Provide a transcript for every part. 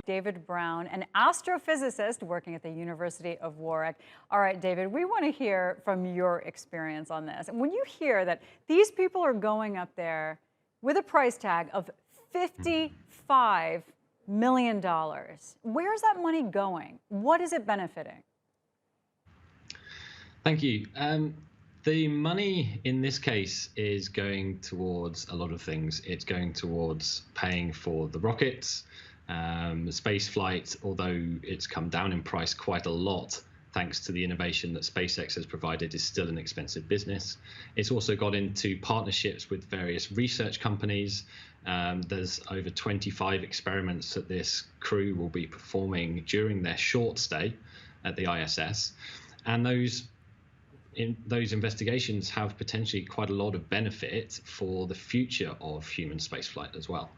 David Brown, an astrophysicist working at the University of Warwick. All right, David, we want to hear from your experience on this. And when you hear that these people are going up there with a price tag of $55 million, where's that money going? What is it benefiting? Thank you. The money in this case is going towards a lot of things. It's going towards paying for the rockets, space flight, although it's come down in price quite a lot thanks to the innovation that SpaceX has provided, is still an expensive business. It's also got into partnerships with various research companies. There's over 25 experiments that this crew will be performing during their short stay at the ISS. And those investigations have potentially quite a lot of benefit for the future of human spaceflight as well.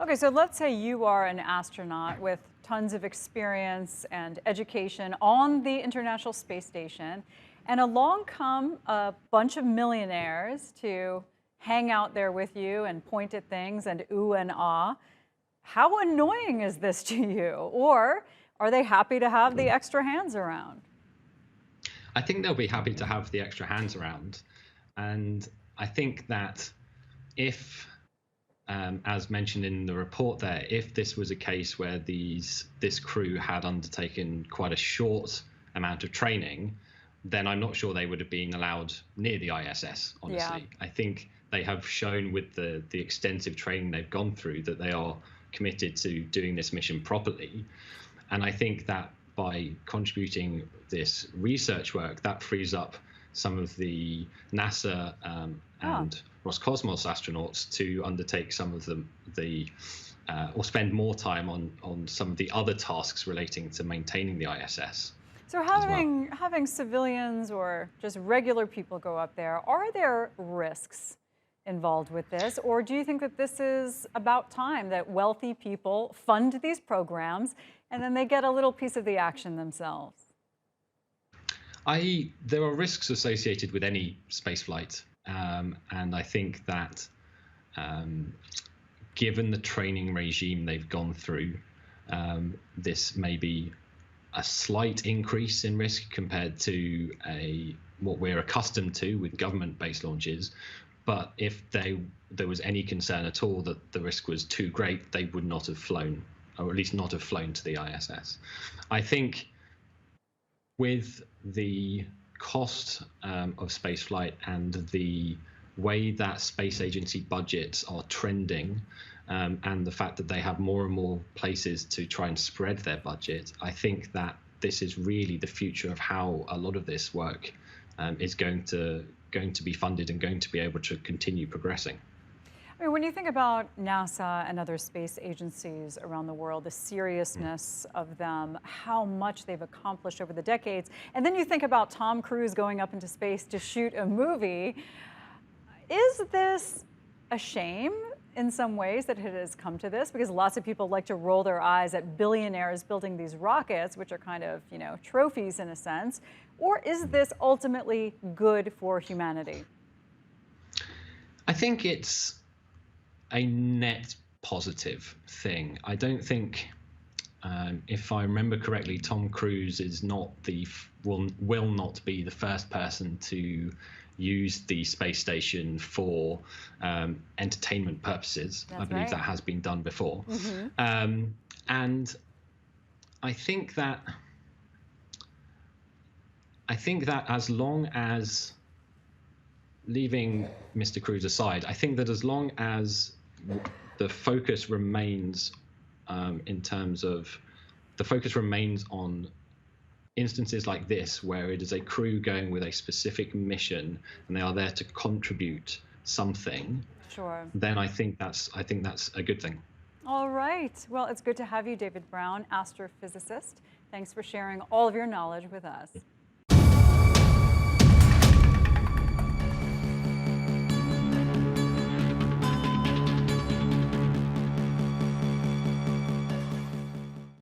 Okay, so let's say you are an astronaut with tons of experience and education on the International Space Station, and along come a bunch of millionaires to hang out there with you and point at things and ooh and ah. How annoying is this to you? Or are they happy to have the extra hands around? I think they'll be happy to have the extra hands around. And I think that if, as mentioned in the report there, if this was a case where this crew had undertaken quite a short amount of training, then I'm not sure they would have been allowed near the ISS, honestly. Yeah. I think they have shown with the extensive training they've gone through that they are committed to doing this mission properly. And I think that by contributing this research work, that frees up some of the NASA and Roscosmos astronauts to undertake some of or spend more time on some of the other tasks relating to maintaining the ISS. So having civilians or just regular people go up there, are there risks involved with this? Or do you think that this is about time that wealthy people fund these programs and then they get a little piece of the action themselves? There are risks associated with any spaceflight. And I think that given the training regime they've gone through, this may be a slight increase in risk compared to what we're accustomed to with government-based launches. But if there was any concern at all that the risk was too great, they would not have flown, or at least not have flown to the ISS. I think with the cost of spaceflight and the way that space agency budgets are trending, and the fact that they have more and more places to try and spread their budget, I think that this is really the future of how a lot of this work is going to be funded and going to be able to continue progressing. I mean, when you think about NASA and other space agencies around the world, the seriousness of them, how much they've accomplished over the decades, and then you think about Tom Cruise going up into space to shoot a movie, is this a shame in some ways that it has come to this? Because lots of people like to roll their eyes at billionaires building these rockets, which are kind of, trophies in a sense. Or is this ultimately good for humanity? I think it's a net positive thing. I don't think, if I remember correctly, Tom Cruise is will not be the first person to use the space station for entertainment purposes. That's I believe right. that has been done before. Mm-hmm. And I think that as long as, leaving Mr. Cruise aside, I think that as long as the focus remains on instances like this, where it is a crew going with a specific mission and they are there to contribute something, sure, then I think that's a good thing. All right. Well, it's good to have you, David Brown, astrophysicist. Thanks for sharing all of your knowledge with us.